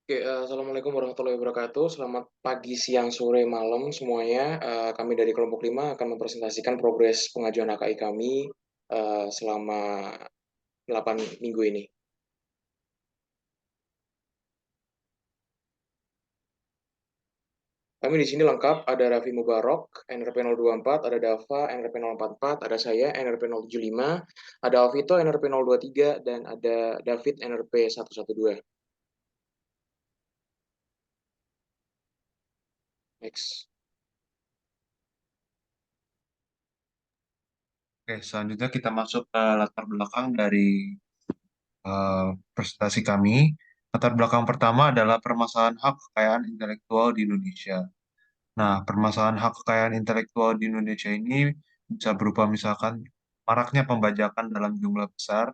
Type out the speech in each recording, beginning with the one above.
Oke, assalamualaikum warahmatullahi wabarakatuh. Selamat pagi, siang, sore, malam semuanya. Kami dari kelompok 5 akan mempresentasikan progres pengajuan HKI kami selama 8 minggu ini. Kami di sini lengkap, ada Raffi Mubarok, NRP 024, ada Dava, NRP 044, ada saya, NRP 075, ada Alvito, NRP 023, dan ada David, NRP 112. Next. Oke, selanjutnya kita masuk ke latar belakang dari presentasi kami. Latar belakang pertama adalah permasalahan hak kekayaan intelektual di Indonesia. Nah, permasalahan hak kekayaan intelektual di Indonesia ini bisa berupa misalkan maraknya pembajakan dalam jumlah besar,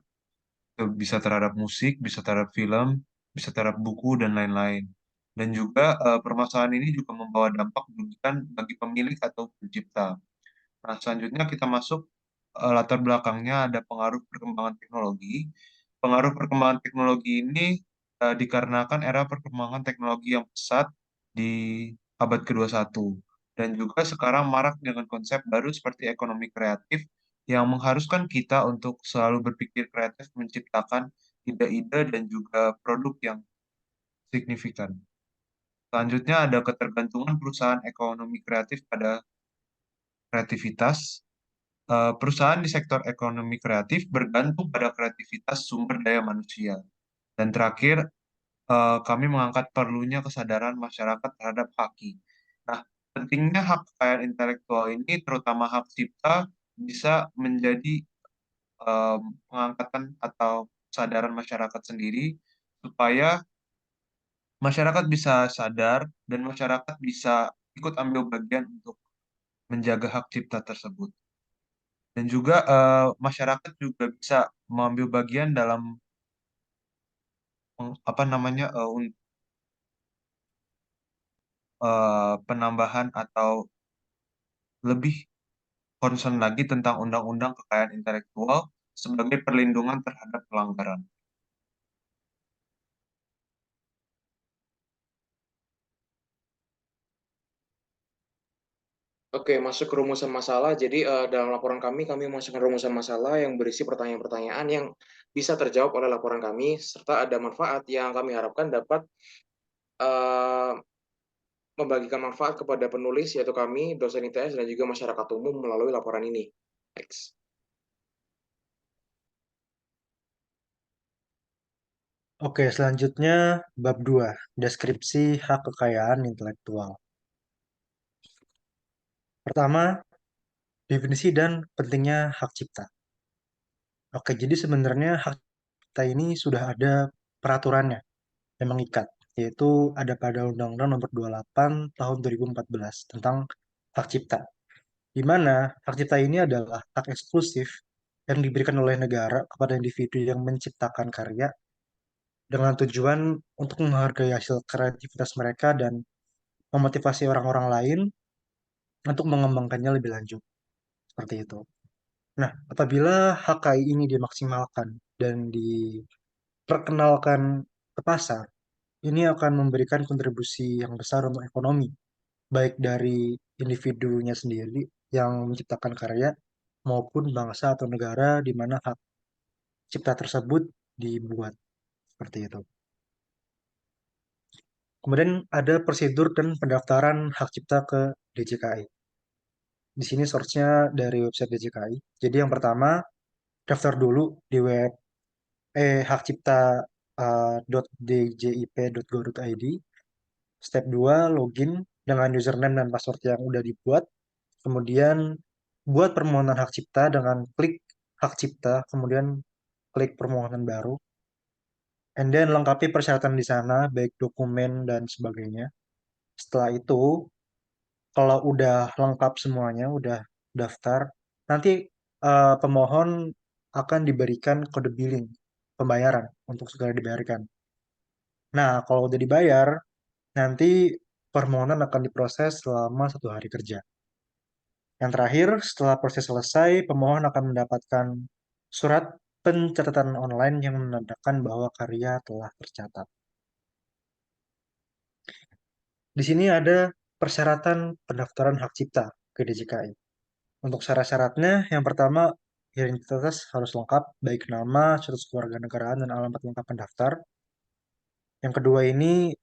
itu bisa terhadap musik, bisa terhadap film, bisa terhadap buku, dan lain-lain. Dan juga permasalahan ini juga membawa dampak merugikan bagi pemilik atau pencipta. Nah, selanjutnya kita masuk latar belakangnya ada pengaruh perkembangan teknologi. Pengaruh perkembangan teknologi ini dikarenakan era perkembangan teknologi yang pesat di abad ke-21 dan juga sekarang marak dengan konsep baru seperti ekonomi kreatif yang mengharuskan kita untuk selalu berpikir kreatif menciptakan ide-ide dan juga produk yang signifikan. Selanjutnya ada ketergantungan perusahaan ekonomi kreatif pada kreativitas. Perusahaan di sektor ekonomi kreatif bergantung pada kreativitas sumber daya manusia. Dan terakhir, kami mengangkat perlunya kesadaran masyarakat terhadap haki. Nah, pentingnya hak kekayaan intelektual ini, terutama hak cipta, bisa menjadi pengangkatan atau kesadaran masyarakat sendiri, supaya masyarakat bisa sadar dan masyarakat bisa ikut ambil bagian untuk menjaga hak cipta tersebut. Dan juga masyarakat juga bisa mengambil bagian dalam apa namanya penambahan atau lebih concern lagi tentang undang-undang kekayaan intelektual sebagai perlindungan terhadap pelanggaran. Oke, masuk ke rumusan masalah. Jadi dalam laporan kami memasukkan rumusan masalah yang berisi pertanyaan-pertanyaan yang bisa terjawab oleh laporan kami, serta ada manfaat yang kami harapkan dapat eh, membagikan manfaat kepada penulis, yaitu kami, dosen ITS, dan juga masyarakat umum melalui laporan ini. Next. Oke, selanjutnya bab 2, deskripsi hak kekayaan intelektual. Pertama, definisi dan pentingnya hak cipta. Oke, jadi sebenarnya hak cipta ini sudah ada peraturannya yang mengikat, yaitu ada pada Undang-Undang Nomor 28 Tahun 2014 tentang hak cipta, di mana hak cipta ini adalah hak eksklusif yang diberikan oleh negara kepada individu yang menciptakan karya dengan tujuan untuk menghargai hasil kreativitas mereka dan memotivasi orang-orang lain untuk mengembangkannya lebih lanjut. Seperti itu. Nah, apabila HKI ini dimaksimalkan dan diperkenalkan ke pasar, ini akan memberikan kontribusi yang besar untuk ekonomi, baik dari individunya sendiri yang menciptakan karya maupun bangsa atau negara di mana hak cipta tersebut dibuat. Seperti itu. Kemudian ada prosedur dan pendaftaran hak cipta ke DJKI. Di sini source-nya dari website DJKI. Jadi yang pertama, daftar dulu di web hakcipta.djip.go.id. Step 2, login dengan username dan password yang udah dibuat. Kemudian buat permohonan hak cipta dengan klik hak cipta, kemudian klik permohonan baru. And then lengkapi persyaratan di sana, baik dokumen dan sebagainya. Setelah itu, kalau udah lengkap semuanya, udah daftar, nanti pemohon akan diberikan kode billing pembayaran untuk segera dibayarkan. Nah, kalau udah dibayar, nanti permohonan akan diproses selama 1 hari kerja. Yang terakhir, setelah proses selesai, pemohon akan mendapatkan surat pencatatan online yang menandakan bahwa karya telah tercatat. Di sini ada persyaratan pendaftaran hak cipta ke DJKI. Untuk syarat-syaratnya, yang pertama, identitas harus lengkap, baik nama, status kewarganegaraan, dan alamat lengkap pendaftar. Yang kedua ini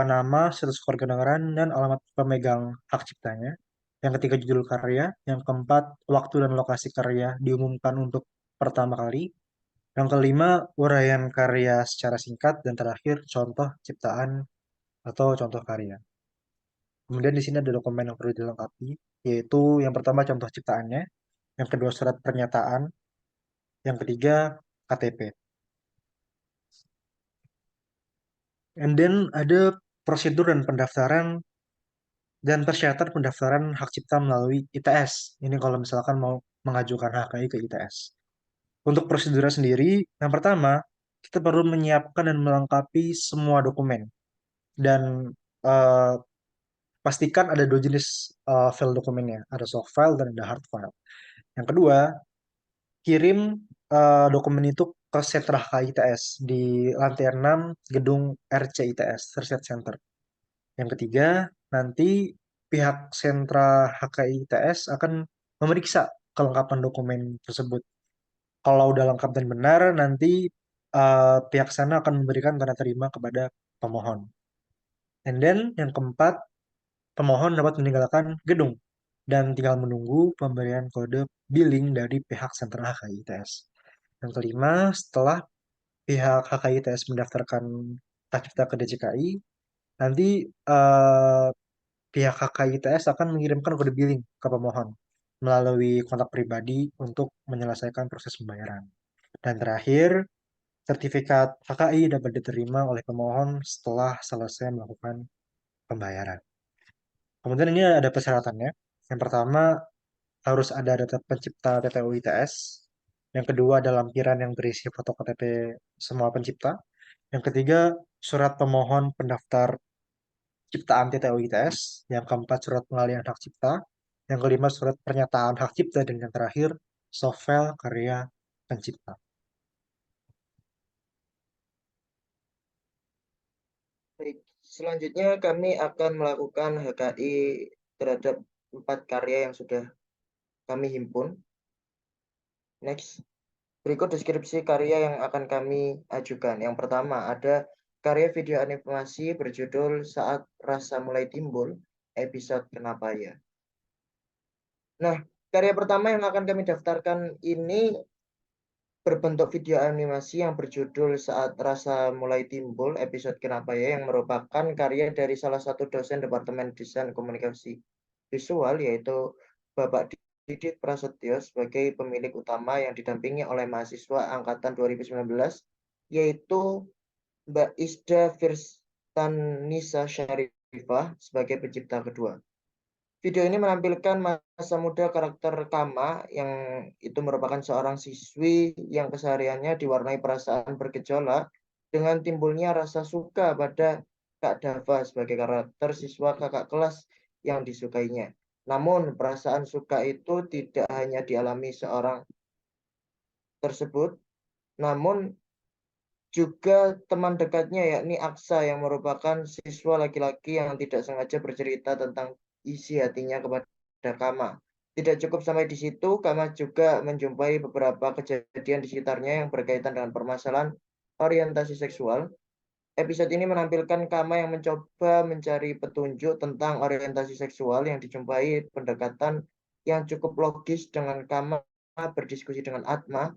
nama, status kewarganegaraan, dan alamat pemegang hak ciptanya. Yang ketiga judul karya. Yang keempat waktu dan lokasi karya diumumkan untuk pertama kali. Yang kelima uraian karya secara singkat dan terakhir contoh ciptaan atau contoh karya. Kemudian di sini ada dokumen yang perlu dilengkapi, yaitu yang pertama contoh ciptaannya, yang kedua surat pernyataan, yang ketiga KTP. And then ada prosedur dan pendaftaran dan persyaratan pendaftaran hak cipta melalui ITS. Ini kalau misalkan mau mengajukan HKI ke ITS. Untuk prosedurnya sendiri, yang pertama, kita perlu menyiapkan dan melengkapi semua dokumen. Dan eh, pastikan ada dua jenis file dokumennya. Ada soft file dan ada hard file. Yang kedua, kirim dokumen itu ke sentra HKITS di lantai 6 gedung RCITS, Research Center. Yang ketiga, nanti pihak sentra HKITS akan memeriksa kelengkapan dokumen tersebut. Kalau udah lengkap dan benar, nanti pihak sana akan memberikan tanda terima kepada pemohon. And then yang keempat, pemohon dapat meninggalkan gedung dan tinggal menunggu pemberian kode billing dari pihak sentra HKITS. Yang kelima, setelah pihak HKITS mendaftarkan hak cipta ke DJKI, nanti pihak HKITS akan mengirimkan kode billing ke pemohon melalui kontak pribadi untuk menyelesaikan proses pembayaran. Dan terakhir, sertifikat HKI dapat diterima oleh pemohon setelah selesai melakukan pembayaran. Kemudian ini ada persyaratannya. Yang pertama, harus ada data pencipta TTU ITS. Yang kedua, ada lampiran yang berisi foto KTP semua pencipta. Yang ketiga, surat pemohon pendaftar ciptaan TTU ITS. Yang keempat, surat pengalihan hak cipta. Yang kelima, surat pernyataan hak cipta. Dan yang terakhir, soft file karya pencipta. Baik, selanjutnya kami akan melakukan HKI terhadap 4 karya yang sudah kami himpun. Next, berikut deskripsi karya yang akan kami ajukan. Yang pertama ada karya video animasi berjudul Saat Rasa Mulai Timbul, episode Kenapa Ya. Nah, karya pertama yang akan kami daftarkan ini berbentuk video animasi yang berjudul Saat Rasa Mulai Timbul, episode Kenapa Ya, yang merupakan karya dari salah satu dosen Departemen Desain Komunikasi Visual, yaitu Bapak Didit Prasetyo sebagai pemilik utama yang didampingi oleh mahasiswa angkatan 2019, yaitu Mbak Isda Firstanisa Syarifah sebagai pencipta kedua. Video ini menampilkan masa muda karakter Kama yang itu merupakan seorang siswi yang kesehariannya diwarnai perasaan bergejolak dengan timbulnya rasa suka pada Kak Dava sebagai karakter siswa kakak kelas yang disukainya. Namun perasaan suka itu tidak hanya dialami seorang tersebut, namun juga teman dekatnya yakni Aksa yang merupakan siswa laki-laki yang tidak sengaja bercerita tentang isi hatinya kepada Kama. Tidak cukup sampai di situ, Kama juga menjumpai beberapa kejadian di sekitarnya yang berkaitan dengan permasalahan orientasi seksual. Episode ini menampilkan Kama yang mencoba mencari petunjuk tentang orientasi seksual yang dijumpai pendekatan yang cukup logis dengan Kama berdiskusi dengan Atma,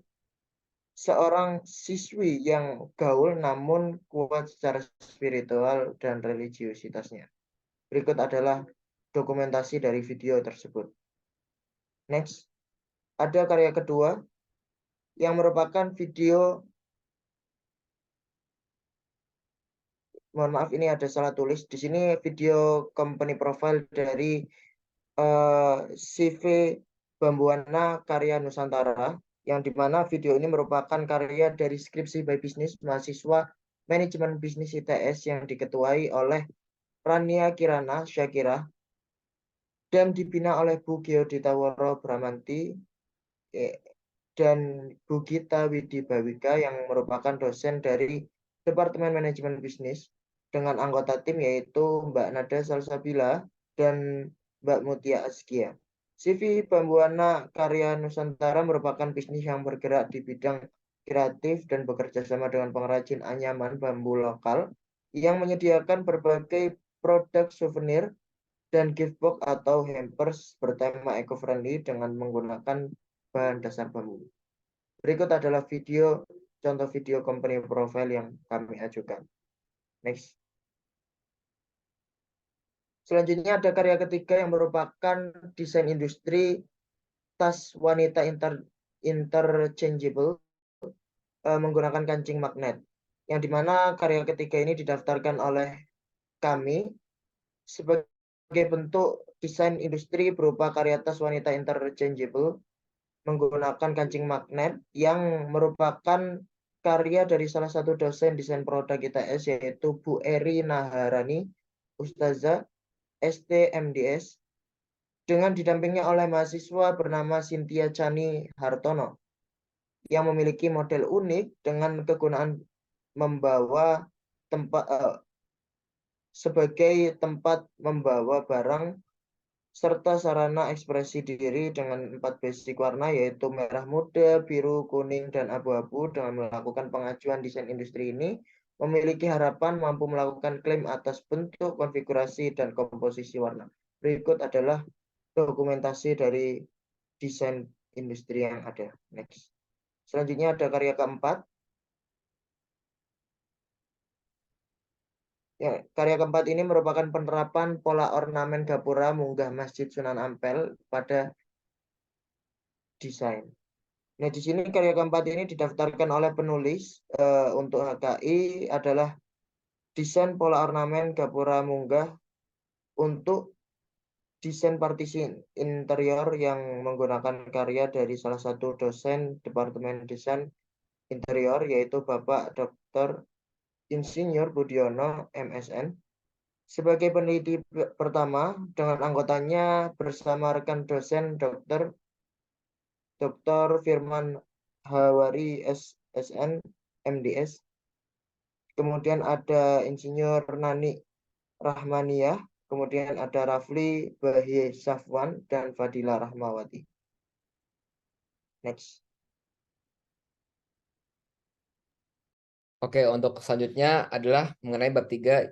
seorang siswi yang gaul namun kuat secara spiritual dan religiusitasnya. Berikut adalah dokumentasi dari video tersebut. Next, ada karya kedua yang merupakan video, mohon maaf ini ada salah tulis di sini, video company profile dari CV Bambuana Karya Nusantara, yang dimana video ini merupakan karya dari skripsi by Business mahasiswa manajemen bisnis ITS yang diketuai oleh Rania Kirana Syakira dan dibina oleh Bu Geoditaworo Bramanti dan Bu Gita Widi Bawika yang merupakan dosen dari Departemen Manajemen Bisnis dengan anggota tim yaitu Mbak Nada Salsabila dan Mbak Mutia Azkia. CV Bambuana Karya Nusantara merupakan bisnis yang bergerak di bidang kreatif dan bekerja sama dengan pengrajin anyaman bambu lokal yang menyediakan berbagai produk souvenir dan gift box atau hampers bertema eco-friendly dengan menggunakan bahan dasar bambu. Berikut adalah contoh video company profile yang kami ajukan. Next. Selanjutnya ada karya ketiga yang merupakan desain industri tas wanita interchangeable menggunakan kancing magnet, yang dimana karya ketiga ini didaftarkan oleh kami sebagai bentuk desain industri berupa karya tas wanita interchangeable menggunakan kancing magnet yang merupakan karya dari salah satu dosen desain produk ITS yaitu Bu Eri Naharani, Ustazah STMDS, dengan didampingi oleh mahasiswa bernama Cynthia Chani Hartono yang memiliki model unik dengan kegunaan membawa sebagai tempat membawa barang serta sarana ekspresi diri dengan 4 basic warna yaitu merah muda, biru, kuning, dan abu-abu. Dengan melakukan pengajuan desain industri ini memiliki harapan mampu melakukan klaim atas bentuk, konfigurasi, dan komposisi warna. Berikut adalah dokumentasi dari desain industri yang ada. Next. Selanjutnya ada karya keempat. Ya, karya keempat ini merupakan penerapan pola ornamen gapura munggah Masjid Sunan Ampel pada desain. Nah, di sini karya keempat ini didaftarkan oleh penulis untuk HKI adalah desain pola ornamen gapura munggah untuk desain partisi interior yang menggunakan karya dari salah satu dosen Departemen Desain Interior yaitu Bapak Dr. Insinyur Budiono MSN sebagai peneliti pertama dengan anggotanya bersama rekan dosen Dr. Firman Hawari SSN MDS. Kemudian ada Insinyur Nani Rahmaniyah, kemudian ada Rafli Bahye Safwan dan Fadila Rahmawati. Next. Oke, untuk selanjutnya adalah mengenai bab 3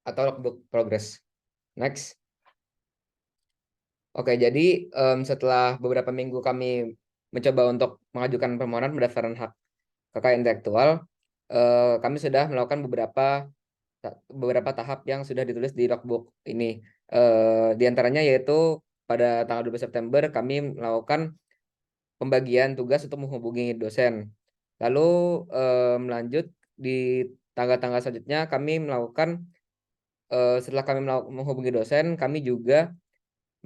atau logbook progress. Next. Oke, jadi setelah beberapa minggu kami mencoba untuk mengajukan permohonan pendaftaran hak kekayaan intelektual, kami sudah melakukan beberapa tahap yang sudah ditulis di logbook ini. Di antaranya yaitu pada tanggal 12 September kami melakukan pembagian tugas untuk menghubungi dosen. Lalu melanjut di tanggal-tanggal selanjutnya kami melakukan setelah kami menghubungi dosen, kami juga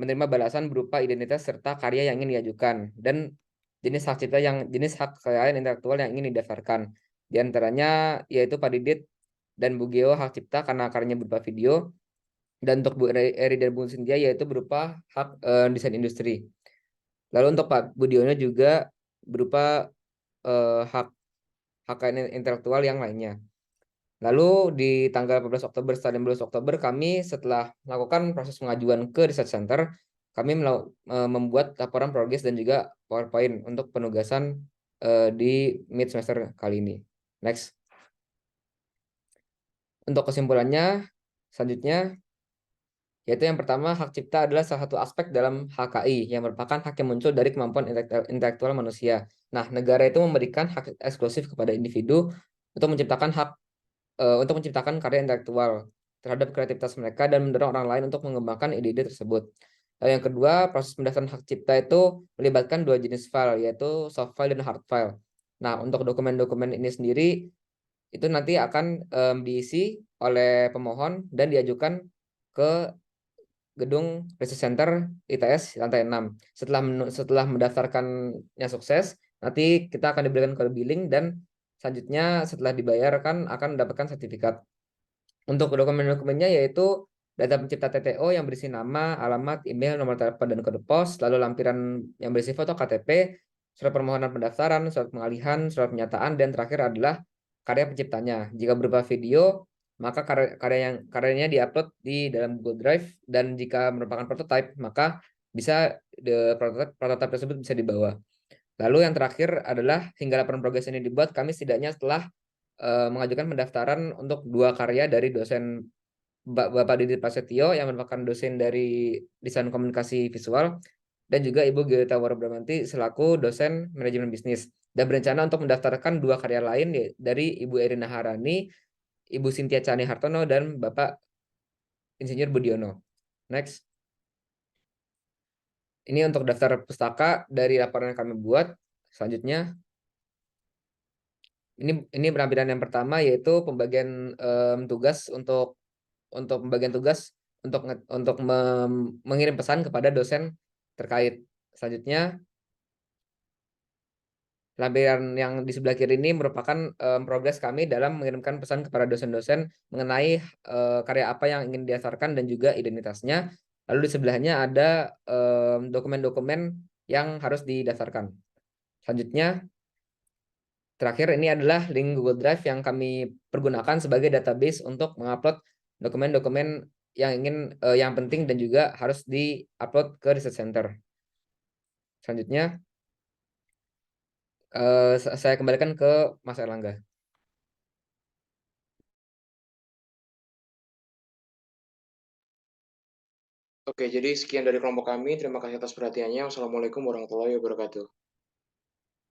menerima balasan berupa identitas serta karya yang ingin diajukan dan jenis hak kekayaan intelektual yang ingin didaftarkan. Di antaranya yaitu Pak Didit dan Bu Geo hak cipta karena karyanya berupa video, dan untuk Bu Eri dan Bu Cynthia yaitu berupa hak desain industri. Lalu untuk Pak Budiono juga berupa hak kekayaan intelektual yang lainnya. Lalu di tanggal 14 Oktober setelah 15 Oktober kami setelah melakukan proses pengajuan ke Research Center, kami membuat laporan progres dan juga PowerPoint untuk penugasan di mid semester kali ini. Next. Untuk kesimpulannya, selanjutnya, yaitu yang pertama, hak cipta adalah salah satu aspek dalam HKI yang merupakan hak yang muncul dari kemampuan intelektual manusia. Nah, negara itu memberikan hak eksklusif kepada individu untuk menciptakan karya intelektual terhadap kreativitas mereka dan mendorong orang lain untuk mengembangkan ide-ide tersebut. Lalu yang kedua, proses pendaftaran hak cipta itu melibatkan 2 jenis file, yaitu soft file dan hard file. Nah, untuk dokumen-dokumen ini sendiri itu nanti akan diisi oleh pemohon dan diajukan ke gedung Research Center ITS lantai 6. Setelah mendaftarkannya sukses, nanti kita akan diberikan kode billing dan selanjutnya setelah dibayarkan akan mendapatkan sertifikat. Untuk dokumen-dokumennya yaitu data pencipta TTO yang berisi nama, alamat, email, nomor telepon, dan kode pos, lalu lampiran yang berisi foto KTP, surat permohonan pendaftaran, surat pengalihan, surat pernyataan, dan terakhir adalah karya penciptanya. Jika berupa video, maka karyanya diupload di dalam Google Drive, dan jika merupakan prototype maka bisa prototype tersebut bisa dibawa. Lalu yang terakhir adalah hingga laporan progres ini dibuat, kami setidaknya telah mengajukan pendaftaran untuk 2 karya dari dosen Bapak Didi Prasetyo yang merupakan dosen dari Desain Komunikasi Visual, dan juga Ibu Gita Warabramanti selaku dosen manajemen bisnis, dan berencana untuk mendaftarkan 2 karya lain dari Ibu Erina Harani, Ibu Cynthia Chani Hartono, dan Bapak Insinyur Budiono. Next. Ini untuk daftar pustaka dari laporan yang kami buat. Selanjutnya, ini penampilan yang pertama, yaitu pembagian tugas untuk pembagian tugas untuk mengirim pesan kepada dosen terkait. Selanjutnya, lampiran yang di sebelah kiri ini merupakan progres kami dalam mengirimkan pesan kepada dosen-dosen mengenai karya apa yang ingin didaftarkan dan juga identitasnya. Lalu di sebelahnya ada dokumen-dokumen yang harus didaftarkan. Selanjutnya, terakhir ini adalah link Google Drive yang kami pergunakan sebagai database untuk mengupload dokumen-dokumen yang penting dan juga harus di-upload ke Research Center. Selanjutnya, saya kembalikan ke Mas Erlangga. Oke, jadi sekian dari kelompok kami. Terima kasih atas perhatiannya. Wassalamualaikum warahmatullahi wabarakatuh.